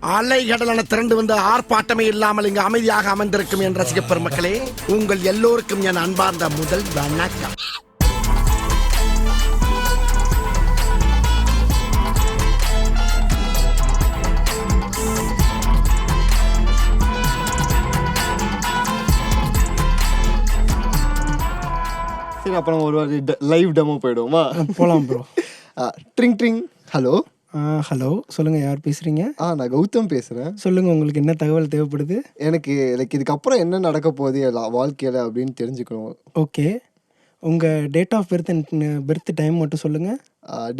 அலைகடலான திரண்டு வந்து ஆர்ப்பாட்டமே இல்லாமல் இங்கு அமைதியாக அமர்ந்திருக்கும் என் ரசிக பெருமக்களே, உங்கள் எல்லோருக்கும் என் அன்பார்ந்த முதல் வணக்கம். சரி, அப்புறம் ஒரு வாட்டி லைவ் டெமோ போயிடுவோமா? போகலாம் ப்ரோ. ட்ரிங் ட்ரிங். ஹலோ ஹலோ, சொல்லுங்கள், யார் பேசுகிறீங்க? நான் கௌதம் பேசுகிறேன். சொல்லுங்கள், உங்களுக்கு என்ன தகவல் தேவைப்படுது? எனக்கு இதுக்கப்புறம் என்ன நடக்க போகுது வாழ்க்கையில் அப்படின்னு தெரிஞ்சுக்கணும். ஓகே, உங்கள் டேட் ஆஃப் பர்த் டைம் மட்டும் சொல்லுங்கள்.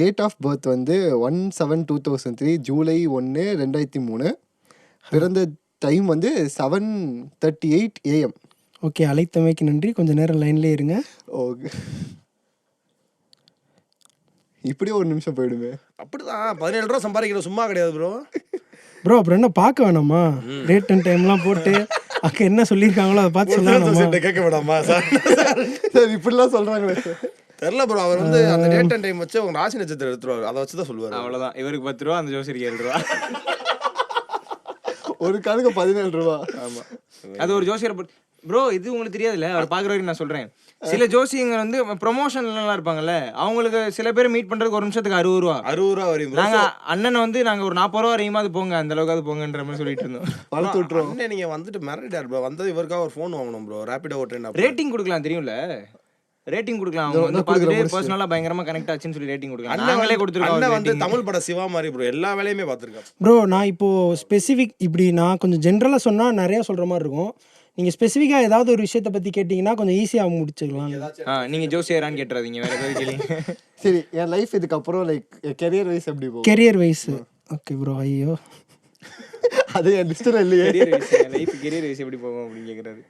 டேட் ஆஃப் பர்த் வந்து 1/7/2003 ஜூலை 1, 2003. பிறந்த டைம் வந்து 7:38 AM. ஓகே, அழைத்தமைக்கு நன்றி. கொஞ்சம் நேரம் லைன்லேயே இருங்க. ஓகே, இப்படியே ஒரு நிமிஷம் போயிடுமே. அப்படிதான் 17 ரூபா சம்பாதிக்கிறோம், சும்மா கிடையாது ப்ரோ. ப்ரோ, அப்புறம் என்ன பார்க்க வேணாமா? டேட் அண்ட் டைம்லாம் போட்டு அக்கா என்ன சொல்லியிருக்காங்களோ அதை பார்த்து சொல்லலாமா? கேட்க வேணாமா சார்? சார் இப்படிலாம் சொல்கிறாங்களே. தெரியல ப்ரோ, அவர் வந்து அந்த டேட் அண்ட் டைம் வச்சு உங்க ராசி நட்சத்திரம் எடுத்துருவாரு, அதை வச்சு தான் சொல்லுவார். அவ்வளோதான். இவருக்கு 10 ரூபா, அந்த ஜோசியருக்கு 7 ரூபா. ஒரு கணக்கு 17 ரூபா. ஆமாம், அது ஒரு ஜோசியரை ப்ரோ. இது உங்களுக்கு தெரியாதுல்ல, அவர் பார்க்குற வரைக்கும் நான் சொல்கிறேன். சில ஜோசியங்க வந்து ப்ரொமோஷன்லாம் இருப்பாங்கல்ல, அவங்களுக்கு சில பேர் மீட் பண்ணுறதுக்கு ஒரு நிமிஷத்துக்கு 60 ரூபா. 60 ரூபா வரையும் நாங்கள் அண்ணனை வந்து நாங்கள் ஒரு 40 ரூபா வரையுமாவது போங்க, அந்த அளவுக்காவது போங்கன்ற மாதிரி சொல்லிட்டு இருந்தோம். வளர்த்து விட்டுருவோம். அண்ணே, நீங்க வந்துட்டு மிரட்டார் ப்ரோ. வந்தது இவருக்காக ஒரு ஃபோன் வாங்கணும் ப்ரோ, ரேபிடோ ஓட்டுறேன். ரேட்டிங் கொடுக்கலாம், தெரியும்ல? ரேட்டிங் கொடுக்கலாம். அவங்க வந்து பார்த்துட்டு பர்சனலாக பயங்கரமாக கனெக்ட் ஆச்சுன்னு சொல்லி ரேட்டிங் கொடுக்கலாம். நாங்களே கொடுத்துருக்கோம். அண்ணன் வந்து தமிழ் பட சிவா மாதிரி ப்ரோ, எல்லா வேலையுமே பார்த்துருக்கேன் ப்ரோ. நான் இப்போது ஸ்பெசிஃபிக் இப்படி நான் கொஞ்சம் ஜென்ரலாக சொன்னால் நிறையா சொல்கிற மாதிரி இருக்கும். நீங்கள் ஸ்பெசிஃபிக்காக ஏதாவது ஒரு விஷயத்தை பற்றி கேட்டிங்கன்னா கொஞ்சம் ஈஸியாக முடிச்சுக்கலாம். நீங்கள் ஜோசியரான்னு கேட்டுறாதீங்க, வேறு ஏதாவது கேளுங்க. சரி, என் லைஃப் இதுக்கப்புறம் கெரியர் வைஸ் எப்படி போகும்? Career wise okay bro. ஐயோ, அது என் லிஸ்ட்டில் இல்லையே. கெரியர் வைஸ் எப்படி போகும் அப்படின்னு கேட்குறாரு.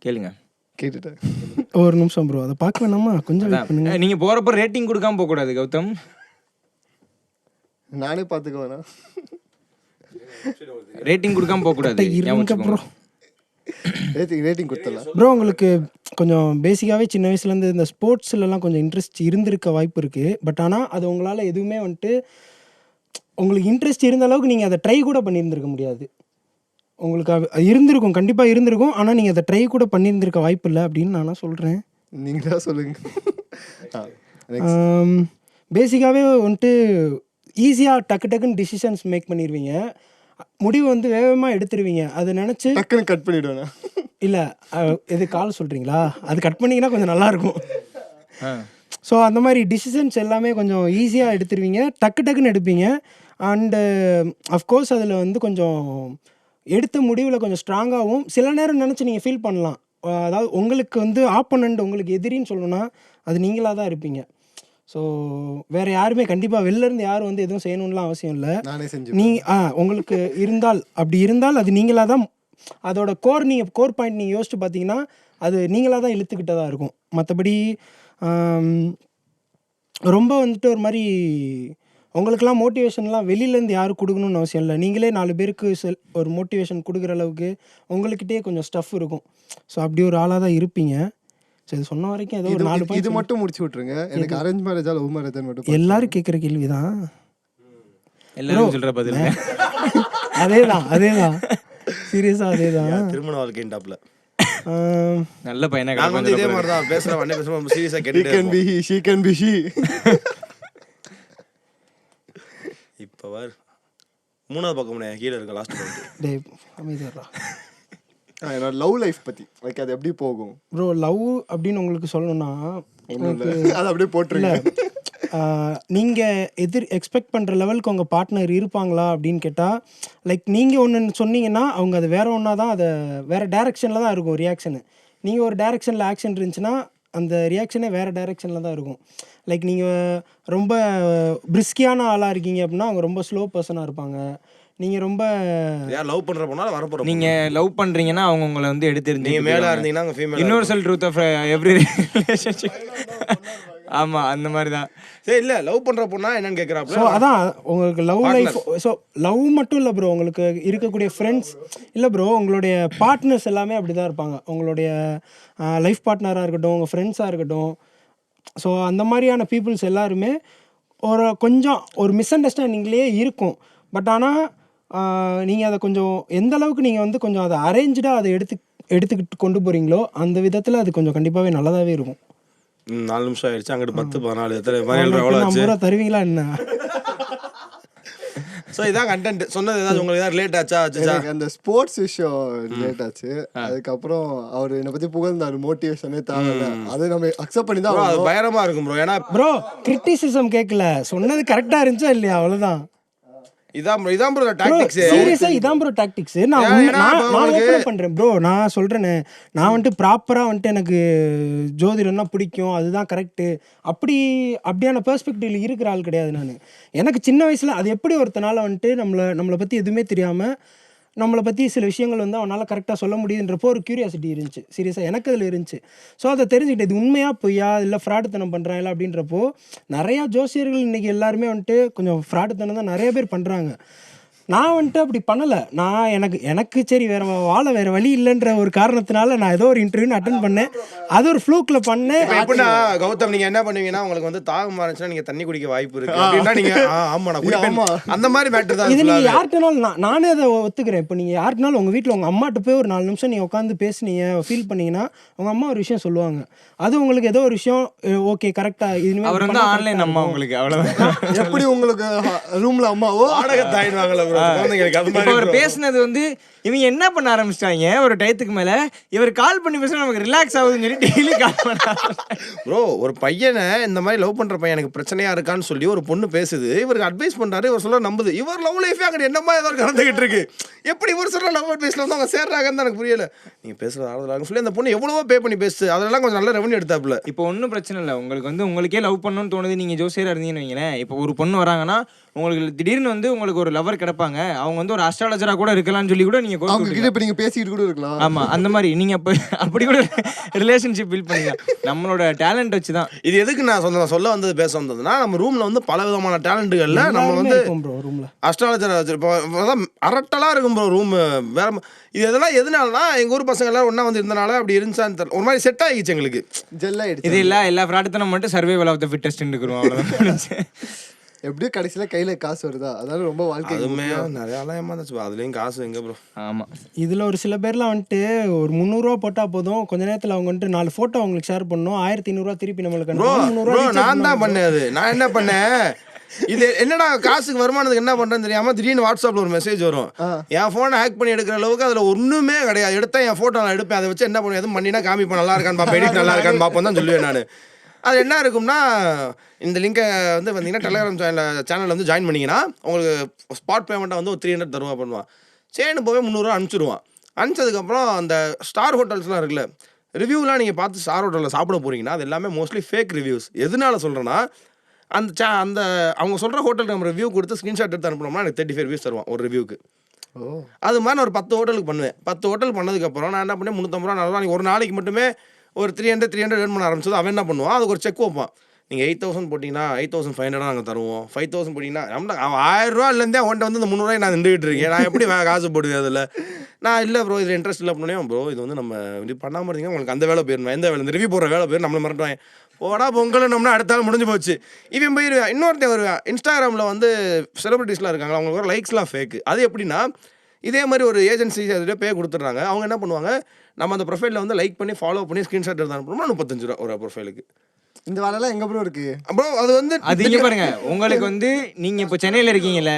கேளுங்க. கேட்டுட்டேன். ஒரு நிமிஷம் ப்ரோ, அதை பார்க்க வேணாமா? கொஞ்சம் வெயிட் பண்ணுங்க. நீங்கள் போகிறப்ப ரேட்டிங் கொடுக்காம போகக்கூடாது கௌதம். நானே பார்த்துக்க வேணாம். ரேட்டிங் கொடுக்காம போகக்கூடாது. இருங்க ப்ரோ. ரேட்டிங் கொடுத்துடலாம் ப்ரோ. உங்களுக்கு கொஞ்சம் பேசிக்காகவே சின்ன வயசுலேருந்து இந்த ஸ்போர்ட்ஸ்லலாம் கொஞ்சம் இன்ட்ரெஸ்ட் இருந்திருக்க வாய்ப்பு இருக்குது. பட் ஆனால் அது உங்களால் எதுவுமே வந்துட்டு உங்களுக்கு இன்ட்ரெஸ்ட் இருந்த அளவுக்கு நீங்கள் அதை ட்ரை கூட பண்ணியிருந்திருக்க முடியாது. உங்களுக்கு இருந்திருக்கும், கண்டிப்பாக இருந்திருக்கும். ஆனால் நீங்கள் அதை ட்ரை கூட பண்ணியிருந்திருக்க வாய்ப்பு இல்லை அப்படின்னு நான் சொல்கிறேன். நீங்கள் தான் சொல்லுங்கள். பேசிக்காகவே வந்துட்டு ஈஸியாக டக்குன்னு டிசிஷன்ஸ் மேக் பண்ணிடுவீங்க. முடிவு வந்து வேகமாக எடுத்துருவீங்க. அதை நினச்சி டக்குன்னு கட் பண்ணிவிடுவேண்ணா. இல்லை, எது கால் சொல்கிறீங்களா? அது கட் பண்ணிங்கன்னா கொஞ்சம் நல்லாயிருக்கும். ஸோ அந்த மாதிரி டிசிஷன்ஸ் எல்லாமே கொஞ்சம் ஈஸியாக எடுத்துருவீங்க, டக்குன்னு எடுப்பீங்க. அண்டு அஃப்கோர்ஸ் அதில் வந்து கொஞ்சம் எடுத்த முடிவில் கொஞ்சம் ஸ்ட்ராங்காகவும் சில நேரம் நினச்சி நீங்கள் ஃபீல் பண்ணலாம். அதாவது உங்களுக்கு வந்து ஆப்போனண்ட், உங்களுக்கு எதிரின்னு சொல்லணும்னா அது நீங்களாக தான் இருப்பீங்க. ஸோ வேறு யாருமே கண்டிப்பாக வெளிலேருந்து யாரும் வந்து எதுவும் செய்யணும்லாம் அவசியம் இல்லை. நானே செஞ்சு உங்களுக்கு அப்படி இருந்தால் அது நீங்களாக தான் அதோட கோர் பாயிண்ட் நீங்கள் யோசிச்சு பார்த்தீங்கன்னா அது நீங்களாக தான் இழுத்துக்கிட்டதாக இருக்கும். மற்றபடி ரொம்ப வந்துட்டு ஒரு மாதிரி உங்களுக்கெல்லாம் மோட்டிவேஷன்லாம் வெளியிலேருந்து யாரும் கொடுக்கணும்னு அவசியம் இல்லை. நீங்களே 4 பேருக்கு ஒரு மோட்டிவேஷன் கொடுக்குற அளவுக்கு உங்கள்கிட்டயே கொஞ்சம் ஸ்டஃப் இருக்கும். ஸோ அப்படி ஒரு ஆளாக தான் இருப்பீங்க. ஸோ இது சொன்ன வரைக்கும் ஏதோ ஒரு 4 இது மட்டும் முடிச்சு விட்ருங்க. எனக்கு அரேஞ்ச் மேரேஜா லவ் மேரேஜா மட்டும் எல்லாரும் கேட்குற கேள்வி தான். எல்லாரும் சொல்கிற பதில் அதேதான் சீரியஸாக அதேதான். திருமண வாழ்க்கையின் டாப்ல நல்ல பையனா நான் வந்து இதே மாதிரி தான் பேசுகிறேன். வண்ணே பேசுகிறோம், சீரியஸாக கேட்டு she can be she. இப்போ வார் 3வது பக்கம் கீழே இருக்க லாஸ்ட் டே அமைதியா. என்னோட லவ் லைஃப் பற்றி அது எப்படி போகும் ப்ரோ? லவ் அப்படின்னு உங்களுக்கு சொல்லணும்னா அது அப்படியே போட்டுருங்க. நீங்கள் எக்ஸ்பெக்ட் பண்ணுற லெவலுக்கு உங்கள் பார்ட்னர் இருப்பாங்களா அப்படின்னு கேட்டால், நீங்கள் ஒன்று சொன்னீங்கன்னா அவங்க அது வேறு ஒன்றா தான், அதை வேறு டைரெக்ஷனில் தான் இருக்கும் ரியாக்ஷனு. நீங்கள் ஒரு டைரெக்ஷனில் ஆக்ஷன் இருந்துச்சுன்னா அந்த ரியாக்ஷனே வேறு டைரெக்ஷனில் தான் இருக்கும். நீங்கள் ரொம்ப பிரிஸ்கியான ஆளாக இருக்கீங்க அப்படின்னா அவங்க ரொம்ப ஸ்லோ பர்சனாக இருப்பாங்க. நீங்கள் ரொம்ப லவ் பண்ணுற போனாலும் வரப்போகிறோம். நீங்கள் லவ் பண்ணுறீங்கன்னா அவங்க உங்களை வந்து எடுத்துருந்து நீங்கள் மேலே இருந்தீங்கன்னா அவங்க female. Universal truth of every relationship. ஆமாம், அந்த மாதிரி தான். சரி, இல்லை லவ் பண்ணுற பொண்ணா என்னன்னு கேட்குறாப்புல. ஸோ அதான் உங்களுக்கு லவ் லைஃப். ஸோ லவ் மட்டும் இல்லை ப்ரோ, உங்களுக்கு இருக்கக்கூடிய ஃப்ரெண்ட்ஸ் இல்லை ப்ரோ, உங்களுடைய பார்ட்னர்ஸ் எல்லாமே அப்படி தான் இருப்பாங்க. உங்களுடைய லைஃப் பார்ட்னராக இருக்கட்டும், உங்கள் ஃப்ரெண்ட்ஸாக இருக்கட்டும். ஸோ அந்த மாதிரியான பீப்புள்ஸ் எல்லாருமே கொஞ்சம் ஒரு மிஸ் அண்டர்ஸ்டாண்டிங்லேயே இருக்கும். பட் ஆனால் நீங்கள் அதை கொஞ்சம் எந்த அளவுக்கு நீங்கள் வந்து கொஞ்சம் அதை அரேஞ்சாக அதை எடுத்துக்கிட்டு கொண்டு போகிறீங்களோ அந்த விதத்தில் அது கொஞ்சம் கண்டிப்பாகவே நல்லதாகவே இருக்கும். 4 நிமிஷம் ஆயிடுச்சு, அங்கிட்டு 10 14 எத்தனை 17 எவ்வளோ ஆச்சு? 50 ரூபா தருவீங்களா என்ன? ஸோ இதான் கண்டென்ட். சொன்னது ஏதாவது உங்களுக்கு ஏதாவது ரிலேட் ஆச்சா? எனக்கு அந்த ஸ்போர்ட்ஸ் விஷயம் ரிலேட் ஆச்சு. அதுக்கப்புறம் அவர் என்னை பத்தி புகழ்ந்தாரு, மோட்டிவேஷனே தேவையில்ல, அதை நம்ம அக்செப்ட் பண்ணி தான் அது பயங்கரமா இருக்கும் ப்ரோ. ஏன்னா ப்ரோ கிரிட்டிசிசம் கேட்கல, சொன்னது கரெக்டாக இருந்துச்சா இல்லையா, அவ்வளோதான். இதான் ப்ரோ டாக்டிக்ஸ். சீரியஸா இதான் ப்ரோ டாக்டிக்ஸ். நான் ஓப்பன் பண்றேன் ப்ரோ. நான் சொல்றேனே, நான் வந்துட்டு ப்ராப்பரா வந்துட்டு எனக்கு ஜோதிடம்னா பிடிக்கும், அதுதான் கரெக்டு, அப்படியான பெர்ஸ்பெக்டிவ்ல இருக்கிற ஆள் கிடையாது நான். எனக்கு சின்ன வயசுல அது எப்படி ஒருத்தனால வந்துட்டு நம்மளை பத்தி எதுவுமே தெரியாம நம்மளை பற்றி சில விஷயங்கள் வந்து அவனால் கரெக்டாக சொல்ல முடியுன்றப்போ ஒரு க்யூரியாசிட்டி இருந்துச்சு. சீரியஸாக எனக்கு அதில் இருந்துச்சு. ஸோ அதை தெரிஞ்சுக்கிட்டு இது உண்மையாக பொய்யா இல்லை ஃப்ராடுத்தனம் பண்ணுறாங்க இல்லை அப்படின்றப்போ நிறையா ஜோசியர்கள் இன்றைக்கி எல்லாருமே வந்துட்டு கொஞ்சம் ஃப்ராடுத்தனம் தான் நிறைய பேர் பண்ணுறாங்க. நான் வந்துட்டு அப்படி பண்ணலை. நான் எனக்கு சரி வேறு வழி இல்லைன்ற ஒரு காரணத்தினால நான் ஏதோ ஒரு இன்டர்வியூன்னு அட்டன் பண்ணேன். அது ஒரு ஃப்ளூக்கில் பண்ணேன். எப்படின்னா கௌதம், நீங்கள் என்ன பண்ணுவீங்கன்னா, உங்களுக்கு வந்து தாகம் இருந்துச்சுன்னா நீங்கள் தண்ணி குடிக்க வாய்ப்பு இருக்கு அப்படின்னா நீங்கள் அந்த மாதிரி மேட்டர் தான். இது நீங்கள் யார்கிட்டனாலும் நானே அதை ஒத்துக்கிறேன். இப்போ நீங்கள் யார்கிட்டனாலும் உங்கள் வீட்டில் உங்கள் அம்மாட்ட போய் ஒரு 4 நிமிஷம் நீங்கள் உட்காந்து பேசுனீங்க, ஃபீல் பண்ணீங்கன்னா உங்கள் அம்மா ஒரு விஷயம் சொல்லுவாங்க. அது உங்களுக்கு ஏதோ ஒரு விஷயம் ஓகே கரெக்டாக இது அவர் வந்து ஆன்லைன் அம்மா உங்களுக்கு அவ்வளோதான். எப்படி உங்களுக்கு ரூம்ல அம்மாவோ தாயிடுவாங்கல்ல. அவர் பேசுனது வந்து இவங்க என்ன பண்ண ஆரம்பிச்சிட்டாங்க, ஒரு டயத்துக்கு மேல இவர் கால் பண்ணி பேசுனா நமக்கு ரிலாக்ஸ் ஆகுதுன்னு சொல்லி டெய்லி கால் பண்ண. ப்ரோ ஒரு பையனை இந்த மாதிரி லவ் பண்ற பையன் எனக்கு பிரச்சனையா இருக்கான்னு சொல்லி ஒரு பொண்ணு பேசுது, இவருக்கு அட்வைஸ் பண்றாரு, இவர் சொல்ல நம்புது. இவர் லவ் லைஃபே அங்கே என்னமா ஏதாவது நடந்துகிட்டு இருக்கு. எப்படி இவர் சொல்ற லவ் அட்வைஸ்ல வந்து அவங்க சேர்றாங்கன்னு எனக்கு புரியல. நீங்க பேசுறது ஆறுதலாக சொல்லி அந்த பொண்ணு எவ்வளவோ பே பண்ணி பேசுது, அதெல்லாம் கொஞ்சம் நல்ல ரெவன்யூ எடுத்தாப்புல. இப்போ ஒன்றும் பிரச்சனை இல்லை, உங்களுக்கு வந்து உங்களுக்கே லவ் பண்ணணும்னு தோணுது, நீங்க ஜோசியரா இருந்தீங்கன்னு வைங்களேன். இப்போ ஒரு பொண்ணு வராங்கன்னா உங்களுக்கு திடீர்னு வந்து உங்களுக்கு ஒரு லவர் கிடைப்பாங்க, அவங்க வந்து ஒரு அஸ்ட்ராலஜரா கூட இருக்கலாம்னு சொல்லி கூட நீங்க பேசிட்டு கூட இருக்கலாம். ஆமா, அந்த மாதிரி நீங்க அப்படி கூட ரிலேஷன்ஷிப் பில்ட் பண்ணிக்கலாம் நம்மளோட டேலண்ட் வச்சு தான். இது எதுக்கு நான் சொல்ல வந்தது பேச வந்ததுன்னா, நம்ம ரூம்ல வந்து பல விதமான டேலண்ட்டுகள்ல நம்ம வந்து அஸ்ட்ராலஜர் வச்சிருப்போம். அரட்டலா இருக்கும் ப்ரோ ரூம். வேற இது எதெல்லாம் எதனாலனா எங்க ஊர் பசங்க எல்லாம் ஒண்ணா வந்து இருந்தனால அப்படி இருந்துச்சான்னு தெரியல, ஒரு மாதிரி செட் ஆகிச்சு எங்களுக்கு. இது எல்லா ஃப்ராடுத்தனம் மட்டும் சர்வைவல் ஆஃப் தி ஃபிட்டஸ்ட் இருக்கிறோம், அவ்வளவுதான். எப்படியும் கடைசியில கையில காசு வருதா, அதாவது ரொம்ப வாழ்க்கை. அதுமே நிறைய ஏமாந்துச்சு, அதுலயும் காசு எங்க ப்ரோ. ஆமா, இதுல ஒரு சில பேர்லாம் வந்துட்டு ஒரு 300 ரூபா போட்டா போதும், கொஞ்ச நேரத்துல அவங்க வந்துட்டு 4 போட்டோ அவங்களுக்கு ஷேர் பண்ணணும், 1500 ரூபா திருப்பி நம்மளுக்கு. ப்ரோ நான் தான் பண்ணேன் அது. நான் என்ன பண்ணேன், இது என்னடா காசுக்கு வருமானத்துக்கு என்ன பண்றேன்னு தெரியாம திடீர்னு வாட்ஸ்அப்ல ஒரு மெசேஜ் வரும். என் போனை ஹேக் பண்ணி எடுக்கிற அளவுக்கு அதுல ஒண்ணுமே கிடையாது. எடுத்தா என் போட்டோ நான் எடுப்பேன், அதை வச்சு என்ன பண்ணுவேன், எதுவும் பண்ணினா காமிப்பேன், நல்லா இருக்கான்னு பாப்பேன், எடிட் நல்லா இருக்கான்னு பாப்போம் தான் சொல்லுவேன் நான். அது என்ன இருக்கும்னா, இந்த லிங்கை வந்து பார்த்தீங்கன்னா டெலிகிராம் சேனலில் வந்து ஜாயின் பண்ணிங்கன்னா உங்களுக்கு ஸ்பாட் பேமெண்ட்டை வந்து ஒரு 300 தருவா பண்ணுவான். சேனு போவே 300 ரூபா அனுப்பிச்சிடுவான். அனுப்பிச்சதுக்கப்புறம் அந்த ஸ்டார் ஹோட்டல்ஸ்லாம் இருக்குல்ல, ரிவ்யூலாம் நீங்கள் பார்த்து ஸ்டார் ஹோட்டலில் சாப்பிட போகிறீங்கன்னா அது எல்லாமே மோஸ்ட்லி ஃபேக் ரிவ்யூஸ். எதனால சொல்கிறேன்னா, அந்த அவங்க சொல்கிற ஹோட்டலுக்கு நம்ம ரிவ்யூ கொடுத்து ஸ்க்ரீன்ஷாட் எடுத்து அனுப்பினோம்னா எனக்கு 35 ரிவ்யூஸ் தருவான் ஒரு ரிவ்யூக்கு. அது மாதிரி நான் ஒரு 10 ஹோட்டலுக்கு பண்ணுவேன். 10 ஹோட்டல் பண்ணதுக்கப்புறம் நான் என்ன பண்ணேன், 350 ரூபா 400 ரூபா ஒரு நாளைக்கு மட்டுமே ஒரு 300 ஏர்ன் பண்ண ஆரம்பிச்சது. அவன் என்ன பண்ணுவான், அதுக்கு ஒரு செக் வைப்பான். நீங்கள் 8000 போட்டிங்கன்னா 8500 நாங்கள் தருவோம், 5000 போட்டிங்கன்னா நம்ம 1000 ரூபாலேருந்தே அவன்கிட்ட வந்து இந்த 300 ரூபாய் நான் நின்றுக்கிட்டு இருக்கேன், நான் எப்படி காசு போடுவேன் அதில். நான் இல்லை ப்ரோ இதில் இன்ட்ரெஸ்ட் இல்லை அப்படின்னே, ப்ரோ இது வந்து நம்ம இப்படி பண்ணாமல் இருந்தீங்க உங்களுக்கு அந்த வேலை போயிடணும், எந்த வேலை இந்த ரிவ்யூ போடுற வேலை போயிடும், நம்மளை மிரட்டுவாங்க. போடா பொங்கல்னோம்னா அடுத்த நாள் முடிஞ்சு போச்சு. இவன் போயிடுவேன். இன்னொருத்தன் வருவேன், இன்ஸ்டாகிராமில் வந்து செலிபிரிட்டிஸ்லாம் இருக்காங்க, அவங்களுக்கு வர லைக்ஸ்லாம் ஃபேக்கு. அது எப்படின்னா, இதே மாதிரி ஒரு ஏஜென்சி அதில் பே கொடுத்துட்றாங்க. அவங்க என்ன பண்ணுவாங்க, நம்ம அந்த ப்ரொஃபைலில் வந்து லைக் பண்ணி ஃபாலோ பண்ணி ஸ்க்ரீன்ஷாட் எடுத்து அனுப்பணும்னா 35 ரூபா ஒரு ப்ரொஃபைலுக்கு. இந்த வேலைலாம் எங்க ப்ரோ இருக்கு ப்ரோ? அது வந்து அது இங்க பாருங்க, உங்களுக்கு வந்து நீங்க இப்போ சென்னையில இருக்கீங்கல்ல,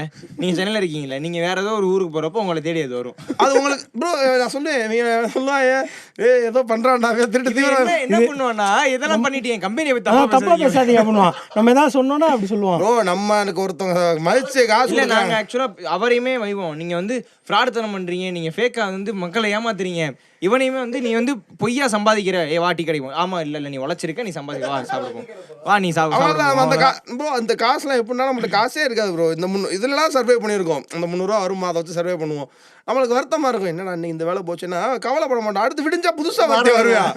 நீங்க வேற ஏதோ ஒரு ஊருக்கு போறப்போ உங்களை தேடி அது வரும். அது உங்களுக்கு ப்ரோ நான் சொல்லுவேன், சொல்லுவாங்க ஏதோ பண்றான்டா திருட்டு என்ன பண்ணுவானா, இதெல்லாம் பண்ணிட்டு என் கம்பெனியை தப்பா பேசாதீங்க பண்ணுவான். நம்ம ஏதாவது சொன்னோம்னா அப்படி சொல்லுவான். ப்ரோ நம்ம எனக்கு ஒருத்தவங்க மதிச்சு காசு இல்லை, நாங்கள் ஆக்சுவலாக அவரையுமே வைவோம், நீங்கள் வந்து ஃப்ராடுத்தனம் பண்ணுறீங்க, நீங்கள் ஃபேக்காக வந்து மக்களை ஏமாத்துறீங்க, இவனையுமே வந்து நீ வந்து பொய்யா சம்பாதிக்கிற, வாட்டி கிடைக்கும். ஆமா இல்லை நீ உழைச்சிருக்க, நீ சம்பாதிக்க, வா சாப்பிடுவோம், வா நீ ப்ரோ. அந்த காசுலாம் எப்படின்னா நம்மளுக்கு காசே இருக்காது ப்ரோ. இந்த இதெல்லாம் சர்வே பண்ணியிருக்கோம், அந்த 300 ரூபா வருமா அதை வச்சு சர்வே பண்ணுவோம். நம்மளுக்கு வருத்தமாக இருக்கும், என்னடா நீ இந்த வேலை போச்சுன்னா கவலைப்பட மாட்டோம், அடுத்து விடிஞ்சா புதுசாக வருவேன்.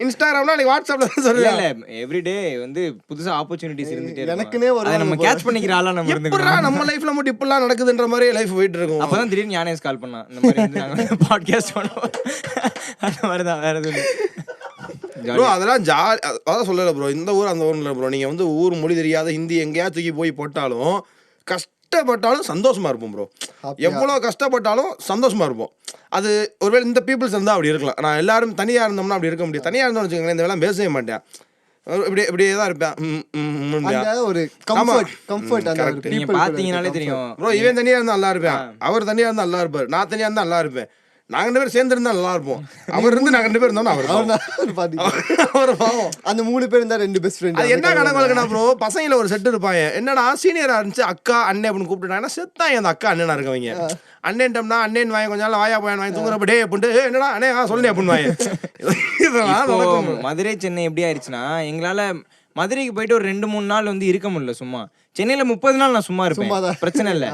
இன்ஸ்டாகிராம்னா நீ வாட்ஸ்அப்பில் சொல்லுவேன். இல்லை எவ்ரிடே வந்து புதுசாக ஆப்பர்ச்சுனிட்டிஸ் இருந்துட்டே எனக்குனே அதை நம்ம கேட்ச் பண்ணிக்கிற ஆளா நம்ம இருந்துக்கிறோம். நம்ம லைஃப்ல மட்டும் இப்படிலாம் நடக்குதுன்ற மாதிரி லைஃப் போயிட்டு இருக்கும். அப்பதான் திடீர்னு ஞானேஷ் கால் பண்ணான், இந்த மாதிரி வந்து நாங்கள் பாட்காஸ்ட் பண்ணுவோம், அந்த மாதிரி தான், வேற எதுவும் ப்ரோ. அதெல்லாம் அதான் சொல்லலை ப்ரோ, இந்த ஊர் அந்த ஊர் இல்லை ப்ரோ. நீங்கள் வந்து ஊர் மொழி தெரியாத ஹிந்தி எங்கேயா தூக்கி போய் போட்டாலும் கஷ்டப்பட்டாலும் சந்தோஷமா இருப்போம் ப்ரோ. எவ்வளோ கஷ்டப்பட்டாலும் சந்தோஷமா இருப்போம். அது ஒருவேளை இந்த பீப்புள்ஸ் இருந்தால் அப்படி இருக்கலாம். நான் எல்லாரும் தனியாக இருந்தோம்னா அப்படி இருக்க முடியாது. தனியாக இருந்தோம்னு வச்சுக்கோங்களேன், இந்த வேலை பேசவே மாட்டேன், இப்படியே தான் இருப்பேன். ஒரு கம்ஃபர்ட் அந்த ஒரு நீங்க people பாத்தீங்கனாலே தெரியும் ப்ரோ. இவன் தனியாக இருந்தால் நல்லா இருப்பேன், அவர் தனியாக இருந்தால் நல்லா இருப்பார், நான் தனியாக இருந்தால் நல்லா இருப்பேன். நாங்க 2 பேரும் சேர்ந்து இருந்தா நல்லா இருப்போம். அவர் இருந்து நாங்க 2 பேரும் இருந்தோம்னா அவர் பாவம். அந்த 3 பேர் இருந்தா 2 பெஸ்ட் ஃப்ரெண்ட். அது என்ன கணக்கு ப்ரோ, பசங்கள ஒரு செட் இருப்பாங்க. என்னடா சீனியரா இருந்துச்சு அக்கா அண்ணன் அப்படின்னு கூப்பிட்டுட்டாங்கன்னா செத்தான் அந்த அக்கா அண்ணனா இருக்கவங்க. அண்ணன்ட்டம்னா அண்ணன் வாங்கி கொஞ்ச நாள் வாயா போயான் வாங்கி தூங்குறப்ப டே அப்படின்ட்டு என்னடா அண்ணே சொல்லுங்க அப்படின்னு வாங்க. இதெல்லாம் நடக்கும். மதுரை சென்னை எப்படி ஆயிடுச்சுன்னா, எங்களால மதுரைக்கு போயிட்டு ஒரு 2-3 நாள் வந்து இருக்க முடியல. சும்மா சென்னையில 30 நாள் நான் சும்மா இருப்பேன், பிரச்சனை இல்ல.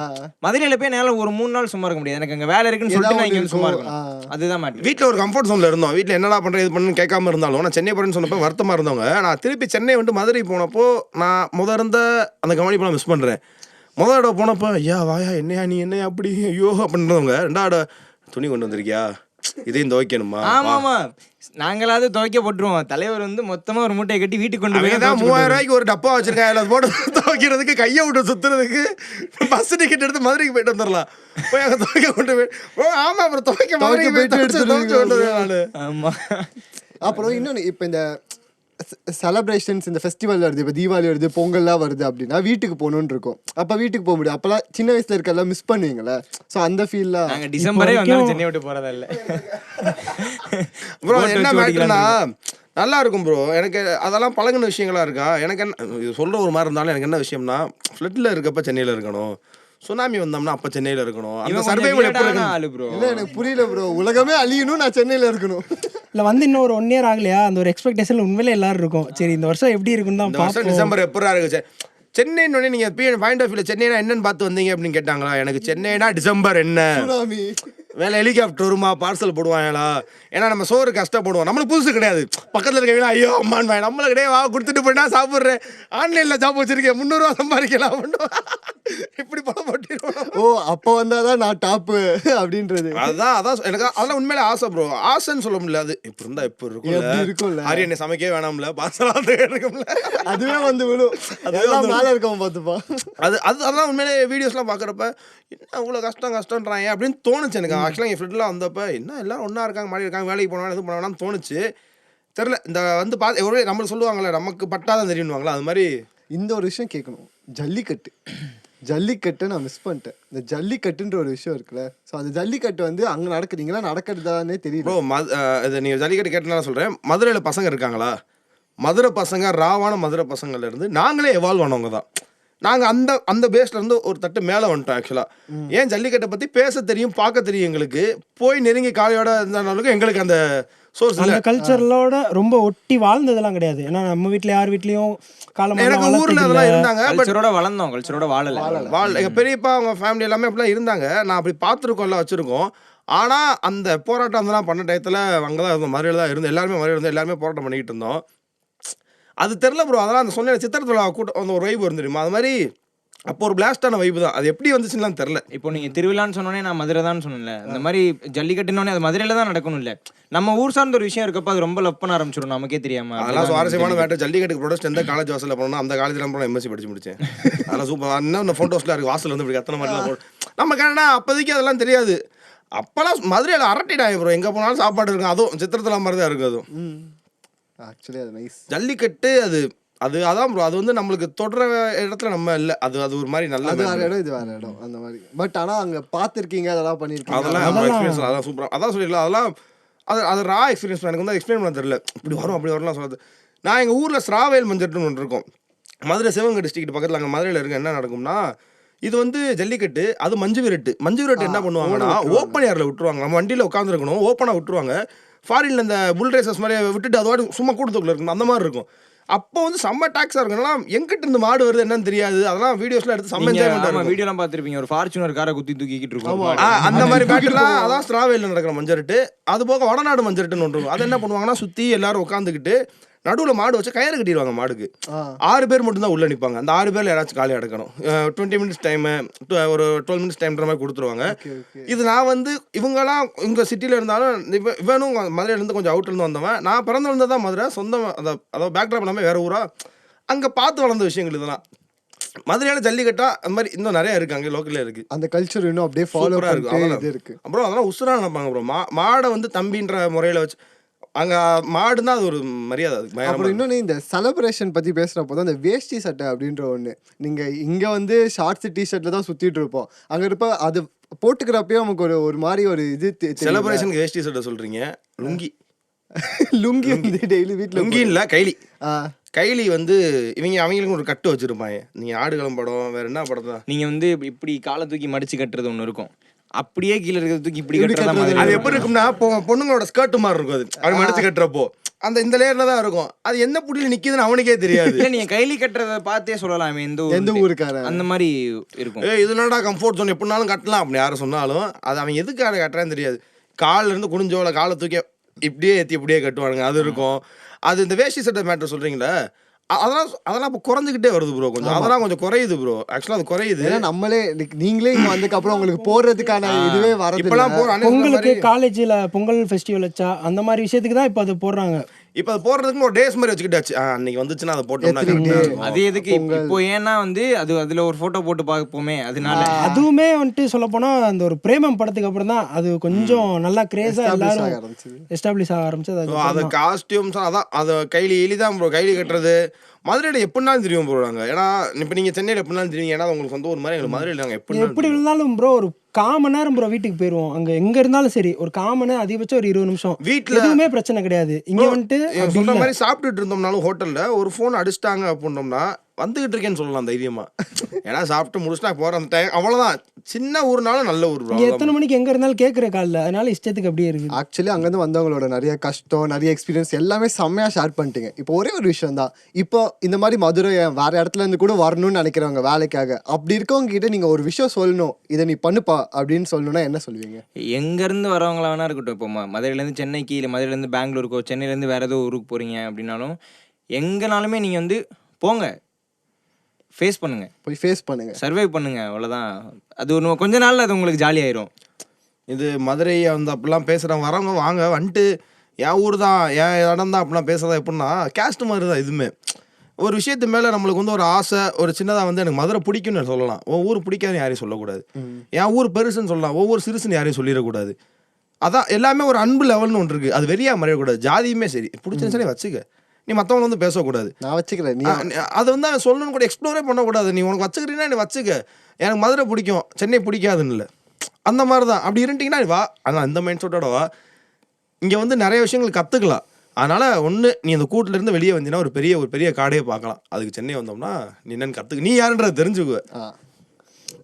மதுரையில போய் என்னால ஒரு 3 நாள் சும்மா இருக்க முடியாது. எனக்கு அங்க வேலை இருக்குன்னு சொல்லிட்டு நான் இங்க வந்து சும்மா இருக்கணும். அதுதான் மேட்டர். வீட்டில் ஒரு கம்ஃபர்ட் ஜோன்ல இருந்தோம். வீட்டில் என்னடா பண்றது இது பண்ணு கேட்காம இருந்தாலும் நான் சென்னை போறேன்னு சொன்னப்போ வருத்தமா இருந்தவங்க. நான் திருப்பி சென்னை வந்து மதுரை போனப்போ நான் இருந்த அந்த கவனிப்பெல்லாம் மிஸ் பண்றேன். முதல் போனப்போ ஐயா வாயா என்னையா நீ என்னையா அப்படி ஐயோ அப்படின்றவங்க, 2 துணி கொண்டு வந்திருக்கியா இதையும் துவைக்கணுமா? ஆமாமா, நாங்களாவது துவைக்க போட்டுருவோம். தலைவர் வந்து மொத்தமா ஒரு மூட்டையை கட்டி வீட்டுக்கு கொண்டு போய் 3000 ரூபாய்க்கு ஒரு டப்பா வச்சிருக்காங்க. அதில் போட்டு துவைக்கிறதுக்கு கையை விட்டு சுத்துறதுக்கு பஸ் டிக்கெட் எடுத்து மதுரைக்கு போயிட்டு வந்துடலாம். போய் அங்கே துவைக்க கொண்டு போய் ஆமா அப்புறம் துவைக்க மதுரைக்கு போயிட்டு எடுத்து. ஆமா. அப்புறம் இன்னொன்று, இப்போ இந்த செலப்ரேஷன்ஸ், இந்த ஃபெஸ்டிவல் வருது, இப்போ தீபாவளி வருது, பொங்கல்லாம் வருது அப்படின்னா வீட்டுக்கு போகணுன்னு இருக்கும். அப்போ வீட்டுக்கு போக முடியும். அப்போல்லாம் சின்ன வயசுல இருக்கலாம் மிஸ் பண்ணுவீங்களே. ஸோ அந்த ஃபீல்லாம் நாங்கள் டிசம்பரே வந்தாலும் சென்னை விட்டு போறதா இல்லை ப்ரோ. என்ன மேட்டர்னா நல்லா இருக்கும் ப்ரோ. எனக்கு அதெல்லாம் பழகின விஷயங்களா இருக்கா. எனக்கு என்ன இது சொல்ற ஒரு மாதிரி இருந்தாலும் எனக்கு என்ன விஷயம்னா, ஃப்ளட்ல இருக்கப்ப சென்னையில் இருக்கணும், சுனாமி வந்தோம்னா அப்ப சென்னையில இருக்கணும். அந்த சர்வைவல் எப்படி ப்ரோ? இல்லை எனக்கு புரியல ப்ரோ. உலகமே அழியணும், நான் சென்னையில் இருக்கணும். இல்லை வந்து இன்னும் ஒரு 1 year ஆகலையா, அந்த ஒரு எக்ஸ்பெக்டேஷன் உண்மையிலே எல்லாரும் இருக்கும். சரி இந்த வருஷம் எப்படி இருக்குன்னு தான் பார்ப்போம். டிசம்பர் எப்படா இருக்கு சென்னைன்னு நீங்க பாயிண்ட் ஆஃப் வியூல சென்னைனா என்னன்னு பார்த்து வந்தீங்க அப்படின்னு கேட்டாங்களா? எனக்கு சென்னைனா டிசம்பர் என்ன வேலை, ஹெலிகாப்டர் வருமா, பார்சல் போடுவாங்களா? ஏன்னா நம்ம சோறு கஷ்டப்படுவோம், நம்மளுக்கு புதுசு கிடையாது. பக்கத்தில் இருக்க வீணா ஐயோ அம்மான் வாங்க நம்மள கிடையாது, வா கொடுத்துட்டு போயிட்டா சாப்பிட்றேன், ஆன்லைனில் ஜாப் வச்சிருக்கேன் 300 ரூபா சம்பாதிக்கலாம் இப்படி பணம் போட்டிருவோம். ஓ அப்போ வந்தாதான் நான் டாப்பு அப்படின்றது. அதான் எனக்கு அதெல்லாம் உண்மையிலே ஆசை ப்ரோ. ஆசைன்னு சொல்ல முடியாது. இப்போ இருந்தா இப்போ இருக்கும்ல. ஆரியனை சமைக்கவே வேணாம்ல, பார்சலாக இருக்கும்ல, அதுவே வந்து விடும். அதெல்லாம் மேலே இருக்கவன் பார்த்துப்பா. அதெல்லாம் உண்மையிலே வீடியோஸ்லாம் பார்க்குறப்ப என்ன அவ்வளோ கஷ்டன்றாங்க அப்படின்னு தோணுச்சு எனக்கு. ஆக்சுவலாக என் ஃப்ரெண்ட்லாம் வந்தப்போ என்ன எல்லாரும் ஒன்றா இருக்காங்க, மாடி இருக்காங்க, வேலைக்கு போனவங்க எதுவும் பண்ண வேணாம்னு தோணுச்சு. தெரில இந்த வந்து ஒரு நம்மளுக்கு சொல்லுவாங்கள்ல நமக்கு பட்டாதான் தெரியுவாங்களா, அது மாதிரி. இந்த ஒரு விஷயம் கேட்கணும், ஜல்லிக்கட்டை நான் மிஸ் பண்ணிட்டேன். இந்த ஜல்லிக்கட்டுன்ற ஒரு விஷயம் இருக்குல்ல, ஸோ அந்த ஜல்லிக்கட்டு வந்து அங்கே நடக்குதுங்களா நடக்கிறதானே தெரியல ப்ரோ. இது நீங்கள் ஜல்லிக்கட்டு கேட்டனால சொல்கிறேன். மதுரையில் பசங்க இருக்காங்களா, மதுரை பசங்க ராவான மதுரை பசங்கள்லேருந்து நாங்களே எவால்வ் ஆனவங்க தான். நாங்கள் அந்த பேஸ்லேருந்து ஒரு தட்டு மேலே வந்துட்டோம். ஆக்சுவலாக ஏன் ஜல்லிக்கட்டை பற்றி பேச தெரியும், பார்க்க தெரியும். எங்களுக்கு போய் நெருங்கி காலையோட இருந்தனாலும் எங்களுக்கு அந்த சோர்ஸ் அந்த கல்ச்சரோட ரொம்ப ஒட்டி வாழ்ந்ததெல்லாம் கிடையாது. ஏன்னா நம்ம வீட்டில் யார் வீட்லேயும் எனக்கு ஊரில் அதெல்லாம் இருந்தாங்க, கல்ச்சரோட வளர்ந்தோம், கல்ச்சரோட வாழலை. எங்கள் பெரியப்பா அவங்க ஃபேமிலி எல்லாமே அப்படிலாம் இருந்தாங்க. நான் அப்படி பார்த்துருக்கோம்ல, வச்சுருக்கோம். ஆனால் அந்த போராட்டம் அதெல்லாம் பண்ண டயத்தில் அங்கே தான் இருந்தோம், மதுரையில் தான் இருந்தோம், எல்லாருமே மதுரையில் இருந்தோம், எல்லாருமே போராட்டம் பண்ணிக்கிட்டு இருந்தோம். அது தெரில ப்ரோ. அதெல்லாம் அந்த சொன்ன சித்திரத்தில் கூட்டம் அந்த ஒரு வைப் வரும் தெரியுமா, அது மாதிரி அப்போ ஒரு பிளாஸ்டான வைப்பு தான். அது எப்படி வந்துச்சுன்னு தெரில. இப்போ நீங்கள் திருவிழான்னு சொன்னோன்னே நான் மதுரை தான் சொன்னேன்ல, இந்த மாதிரி ஜல்லிக்கட்டுனோடனே அது மதுரையில் தான் நடக்கணும். இல்லை நம்ம ஊர் சார்ந்த ஒரு விஷயம் இருக்கப்போ அது ரொம்ப லவ் பண்ண ஆரம்பிச்சிடும், நமக்கே தெரியாமல். அதெல்லாம் சுவாரஸ்யமான மேட்டர். ஜல்லிக்கட்டுக்கு ப்ரொடக்ட் எந்த காலேஜ் வாசலில் போனோம், அந்த காலேஜில் போனால் எம்எஸ்சி படிச்சு முடிச்சேன். அதெல்லாம் சூப்பர். இன்னும் ஃபோட்டோஸ்லாம் இருக்குது வாசல் வந்து இப்படி அத்தனை மாதிரிலாம் போட்டு நம்ம கேட்டா அப்போதைக்கு அதெல்லாம் தெரியாது. அப்போல்லாம் மதுரையில் அரட்டிடாங்க ப்ரோ, எங்கே போனாலும் சாப்பாடு இருக்கும். அதுவும் சித்திரத்தில் மாதிரி தான் இருக்குது. அதுவும் ஆக்சுவலி அது நைஸ். ஜல்லிக்கட்டு அதான் ப்ரோ. அது வந்து நம்மளுக்கு தொடர இடத்துல நம்ம இல்லை. அது ஒரு மாதிரி நல்ல இடம், இது வேற இடம் அந்த மாதிரி. பட் ஆனால் அங்கே பார்த்துருக்கீங்க, அதெல்லாம் பண்ணியிருக்கீங்க, அதெல்லாம் எக்ஸ்பீரியன்ஸ். அதெல்லாம் சூப்பராக அதான் சொல்லிடலாம். அதெல்லாம் அது ரா எக்ஸ்பீரியன்ஸ். எனக்கு வந்து எக்ஸ்பிளைன் பண்ண தெரியல. இப்படி வரும் அப்படி வரலாம் சொல்லுது. நான் எங்கள் ஊரில் ஸ்ராவேல் மஞ்சட்டுன்னு ஒன்று இருக்கும், மதுரை சிவகங்கை டிஸ்ட்ரிக்ட் பக்கத்தில். அங்கே மதுரையில் இருக்க என்ன நடக்கும்னா, இது வந்து ஜல்லிக்கட்டு, அது மஞ்சு விரட்டு என்ன பண்ணுவாங்கன்னா ஓப்பன் ஏரில் விட்டுருவாங்க. நம்ம வண்டியில் உட்காந்துருக்கணும், ஓப்பனாக விட்டுருவாங்க. ஃபாரின்ல இந்த புல் ரேசஸ் மாதிரி விட்டுட்டு அதோட சும்மா கூட்டத்துக்குள்ள இருக்கணும், அந்த மாதிரி இருக்கும். அப்போ வந்து செம்ம டாக்ஸாக இருக்கணும். எங்கிட்ட இருந்து மாடு வருது என்னன்னு தெரியாது. அதெல்லாம் வீடியோஸ்லாம் எடுத்து செம்ம என்ஜாய்மெண்ட். வீடியோலாம் பார்த்துருப்பீங்க, ஒரு ஃபார்ச்சுனர் காரை குத்தி தூக்கிட்டு இருக்கோம், அந்த மாதிரி பேட்டெல்லாம். அதான் ஸ்ராவேலில் நடக்கிற மஞ்சரட்டு. அது போக வடநாடு மஞ்சரட்டுன்னு ஒன்று இருக்கும். அது என்ன பண்ணுவாங்கன்னா, சுற்றி எல்லாரும் உட்காந்துக்கிட்டு நடுவில் மாடு வச்சு கயிறு கட்டிடுவாங்க. மாடுக்கு 6 பேர் மட்டும்தான் உள்ளே நிற்பாங்க. அந்த 6 பேரில் யாராச்சும் காலி அடக்கணும். 20 minutes டைமு, ஒரு 12 minutes டைம்ன்ற மாதிரி கொடுத்துருவாங்க. இது நான் வந்து இவங்கெல்லாம் இங்கே சிட்டியில் இருந்தாலும் இவனும் மதுரையிலேருந்து கொஞ்சம் அவுட்லேருந்து வந்தவன். நான் பிறந்து வந்தது தான் மதுரை, சொந்தம். அதாவது பேக்ட்ராப் எல்லாமே வேறு ஊரா. அங்கே பார்த்து வளர்ந்த விஷயங்கள் இதெல்லாம். மதுரையில ஜல்லிக்கட்டா அந்த மாதிரி இன்னும் நிறைய இருக்கு, அங்கே லோக்கல்ல இருக்கு. அந்த கல்ச்சர் இன்னும் அப்படியே ஃபாலோ சூப்பரா இருக்கும். பண்ணிட்டே அதெல்லாம் இது இருக்கு. அப்புறம் அதெல்லாம் உசுரா நினைப்பாங்க ப்ரோ. மாடை வந்து தம்பின்ற முறையில வச்சு அங்க மாடுன்னா அது ஒரு மரியாதை, அது பயங்கரமா அப்புறம் இன்னொன்று இந்த செலிப்ரேஷன் பற்றி பேசுகிறப்போ தான் இந்த வேஷ்டி சட்டை அப்படின்ற ஒன்று, நீங்கள் இங்கே வந்து ஷார்ட்ஸ் டிஷர்ட்டில் தான் சுற்றிட்டு இருப்போம், அங்கே இருப்ப அது போட்டுக்கிறப்பயே நமக்கு ஒரு மாதிரி ஒரு இது செலிப்ரேஷனுக்கு வேஷ்டி சட்டை சொல்றீங்க. லுங்கி லுங்கி வந்து டெய்லி வீட்டில் லுங்கி இல்ல கைலி. ஆ கைலி வந்து அவங்களுக்கு ஒரு கட்டு வச்சிருப்பாங்க. நீங்க ஆடுகளம் படம் வேற என்ன படம் தான், நீங்க வந்து இப்படி காலை தூக்கி மடிச்சு கட்டுறது ஒண்ணு இருக்கும், அப்படியே கீழே இருக்கிறது தூக்கி இப்படி கட்டுறதா அது மாதிரி. எப்படி இருக்கும்னா பொண்ணுங்களோட ஸ்கர்ட் மாதிரி இருக்கும். அது அப்படி மடிச்சு கட்டுறப்போ அந்த இந்த லேயர்ல தான் இருக்கும். அது என்ன புடியில நிக்குதுன்னு அவனுக்கே தெரியாது. இல்ல நீங்க கைலி கட்டுறத பார்த்தே சொல்லலாம் எந்த ஊருக்காரன் அந்த மாதிரி இருக்கும். இது என்னடா கம்ஃபர்ட் ஜோன், எப்படினாலும் கட்டலாம் அப்படி யாரும் சொன்னாலும் அது அவன் எதுக்காக கட்டுறான்னு தெரியாது. காலில் இருந்து குனிஞ்சோல காலை தூக்கி இப்படியே ஏற்றி இப்படியே கட்டுவானுங்க, அது இருக்கும். அது இந்த வேஷ்டி சட்டை மேட்டர் சொல்றீங்களே, அதெல்லாம் இப்போ குறைஞ்சிக்கிட்டே வருது ப்ரோ. கொஞ்சம் அதெல்லாம் கொஞ்சம் குறையுது ப்ரோ. ஆக்சுவலாக அது குறையுது. ஏன்னா நம்மளே நீங்களே இங்கே வந்ததுக்கப்புறம் உங்களுக்கு போடுறதுக்கான இதுவே வரது இப்பெல்லாம் பொங்கலுக்கு காலேஜில் பொங்கல் ஃபெஸ்டிவல் வச்சா அந்த மாதிரி விஷயத்துக்கு தான் இப்போ அதை போடுறாங்க. இப்போ அது போடுறதுக்கு ஒரு டேஸ் மாதிரி வச்சுக்கிட்டாச்சு. அன்னைக்கு வந்துச்சுன்னா அதை போட்டோம்னா அது எதுக்கு இப்போ ஏன்னா வந்து அதுல ஒரு போட்டோ போட்டு பார்ப்போமே, அதனால. அதுவுமே வந்துட்டு சொல்ல போனா அந்த ஒரு பிரேமம் படத்துக்கு அப்புறம் தான் அது கொஞ்சம் நல்லா கிரேஸா எல்லாரும் எஸ்டாப்ளிஷ் ஆக ஆரம்பிச்சது. அது காஸ்டியூம்ஸ் அதான் அது கைலி எளிதான் ப்ரோ. கைலி கட்டுறது மதுரையில் எப்படினாலும் தெரியும் ப்ரோ. நாங்கள் ஏன்னா இப்போ நீங்கள் சென்னையில் எப்படினாலும் தெரியும், ஏன்னா உங்களுக்கு சொந்த ஒரு மாதிரி எங்களுக்கு மதுரையில் நாங்கள் எப்படி இருந்தாலும் ப்ரோ ஒரு 1/4 மணி நேரம் ப்ரோ வீட்டுக்கு போயிடுவோம். அங்கே எங்கே இருந்தாலும் சரி ஒரு 1/4 மணி நேரம், அதிகபட்சம் ஒரு 20 நிமிஷம் வீட்டில் எதுவுமே பிரச்சனை கிடையாது. இங்கே வந்துட்டு சொல்ற மாதிரி சாப்பிட்டுட்டு இருந்தோம்னாலும் ஹோட்டலில் ஒரு ஃபோன் அடிச்சிட்டாங்க அப்படின்னோம்னா வந்துகிட்டு இருக்கேன்னு சொல்லலாம் தைரியமா. ஏன்னா சாப்பிட்டு முடிச்சுட்டா போகிற அந்த டைம் அவ்வளோதான். சின்ன ஊர்னாலும் நல்ல ஊர். எத்தனை மணிக்கு எங்கே இருந்தாலும் கேட்குற காலில், அதனால இஷ்டத்துக்கு அப்படியே இருக்குது. ஆக்சுவலி அங்கேருந்து வந்தவங்களோட நிறைய கஷ்டம், நிறைய எக்ஸ்பீரியன்ஸ் எல்லாமே செம்மையாக ஷேர் பண்ணிட்டீங்க. இப்போ ஒரே ஒரு விஷயம் தான், இப்போ இந்த மாதிரி மதுரை வேற இடத்துல இருந்து கூட வரணும்னு நினைக்கிறவங்க வேலைக்காக, அப்படி இருக்கவங்க கிட்ட நீங்கள் ஒரு விஷயம் சொல்லணும், இதை நீ பண்ணுப்பா அப்படின்னு சொல்லணும்னா என்ன சொல்லுவீங்க? எங்கேருந்து வரவங்களா வேணா இருக்கட்டும். இப்போ மதுரையிலேருந்து சென்னைக்கு, இல்லை மதுரையிலேருந்து பெங்களூருக்கோ, சென்னையிலேருந்து வேறு ஏதோ ஊருக்கு போகிறீங்க அப்படின்னாலும் எங்கேனாலுமே நீங்கள் வந்து போங்க, ஃபேஸ் பண்ணுங்க, போய் ஃபேஸ் பண்ணுங்க, சர்வை பண்ணுங்க, அவ்வளோதான். அது ஒன்று கொஞ்ச நாளில் அது உங்களுக்கு ஜாலியாயிரும். இது மதுரை வந்து அப்படிலாம் பேசுகிறவங்க வரவங்க வாங்க வந்துட்டு என் ஊர் தான் என் இடம் தான் அப்படிலாம் பேசுகிறதா எப்படின்னா கேஸ்ட் மாதிரி தான். இதுவுமே ஒரு விஷயத்து மேலே நம்மளுக்கு வந்து ஒரு ஆசை, ஒரு சின்னதாக வந்து எனக்கு மதுரை பிடிக்கும்னு சொல்லலாம். ஊர் பிடிக்காதுன்னு யாரையும் சொல்லக்கூடாது. என் ஊர் பெருசுன்னு சொல்லலாம், ஒவ்வொரு சிறுசுன்னு யாரையும் சொல்லிடக்கூடாது. அதான் எல்லாமே ஒரு அன்பு லெவல்னு ஒன்று இருக்குது. அது வெறியாக மறையக்கூடாது. ஜாதியுமே சரி, பிடிச்சிருந்துச்சுனே வச்சுக்க, நீ மற்றவங்க வந்து பேசக்கூடாது. நான் வச்சுக்கிறேன், நீ அதை வந்து அவன் சொல்லணும்னு கூட எக்ஸ்ப்ளோரே பண்ணக்கூடாது. நீ உனக்கு வச்சுக்கிறீங்கன்னா நீ வச்சுக்க. எனக்கு மதுரை பிடிக்கும், சென்னை பிடிக்காதுன்னு இல்லை, அந்த மாதிரி தான். அப்படி இருந்துட்டிங்கன்னா வா. ஆனால் அந்த மைண்ட் செட்டோட வா. இங்கே வந்து நிறைய விஷயங்கள் கற்றுக்கலாம். அதனால் ஒன்று நீ அந்த கூட்டிலேருந்து வெளியே வந்தீங்கன்னா ஒரு பெரிய காடையே பார்க்கலாம். அதுக்கு சென்னை வந்தோம்னா நீ என்னென்னு கற்றுக்கு, நீ யாருன்றதை தெரிஞ்சுக்குவ.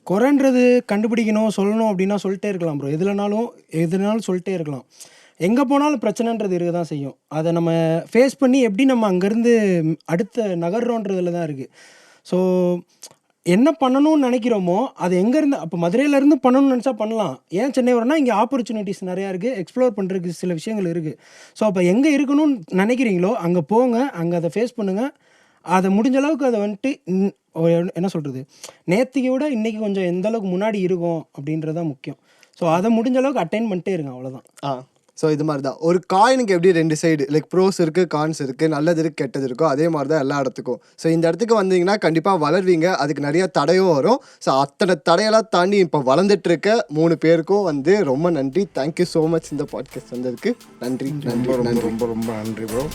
குறைன்றது கண்டுபிடிக்கணும் சொல்லணும் அப்படின்னா சொல்லிட்டே இருக்கலாம் ப்ரோ. எதுனாலும் சொல்லிட்டே இருக்கலாம். எங்கே போனாலும் பிரச்சனைன்றது இருக்க தான் செய்யும். அதை நம்ம ஃபேஸ் பண்ணி எப்படி நம்ம அங்கேருந்து அடுத்த நகர்றோன்றதுல தான் இருக்குது. ஸோ என்ன பண்ணணும்னு நினைக்கிறோமோ அது எங்கேருந்து, அப்போ மதுரையிலேருந்து பண்ணணும்னு நினச்சா பண்ணலாம். ஏன் சென்னை வரணும்னா இங்கே ஆப்பர்ச்சுனிட்டிஸ் நிறையா இருக்குது, எக்ஸ்ப்ளோர் பண்ணுறதுக்கு சில விஷயங்கள் இருக்குது. ஸோ அப்போ எங்கே இருக்கணும்னு நினைக்கிறீங்களோ அங்கே போங்க, அங்கே அதை ஃபேஸ் பண்ணுங்கள். அதை முடிஞ்ச அளவுக்கு அதை வந்துட்டு என்ன சொல்கிறது, நேற்றுக்கு விட இன்றைக்கி கொஞ்சம் எந்த அளவுக்கு முன்னாடி இருக்கும் அப்படின்றது தான் முக்கியம். ஸோ அதை முடிஞ்ச அளவுக்கு அட்டைன் பண்ணிட்டே இருங்க, அவ்வளோதான். ஸோ இது மாதிரி தான் ஒரு காயினுக்கு எப்படி 2 சைடு, லைக் ப்ரோஸ் இருக்குது, கான்ஸ் இருக்குது, நல்லது இருக்குது, கெட்டது இருக்கோ, அதே மாதிரி தான் எல்லா இடத்துக்கும். ஸோ இந்த இடத்துக்கு வந்தீங்கன்னா கண்டிப்பாக வளர்வீங்க, அதுக்கு நிறைய தடையும் வரும். ஸோ அத்தனை தடையெல்லாம் தாண்டி இப்போ வளர்ந்துட்டு இருக்க 3 பேருக்கும் வந்து ரொம்ப நன்றி. தேங்க்யூ ஸோ மச் இந்த பாட்காஸ்ட் வந்ததுக்கு. நன்றி. ரொம்ப ரொம்ப ரொம்ப நன்றி ப்ரோ.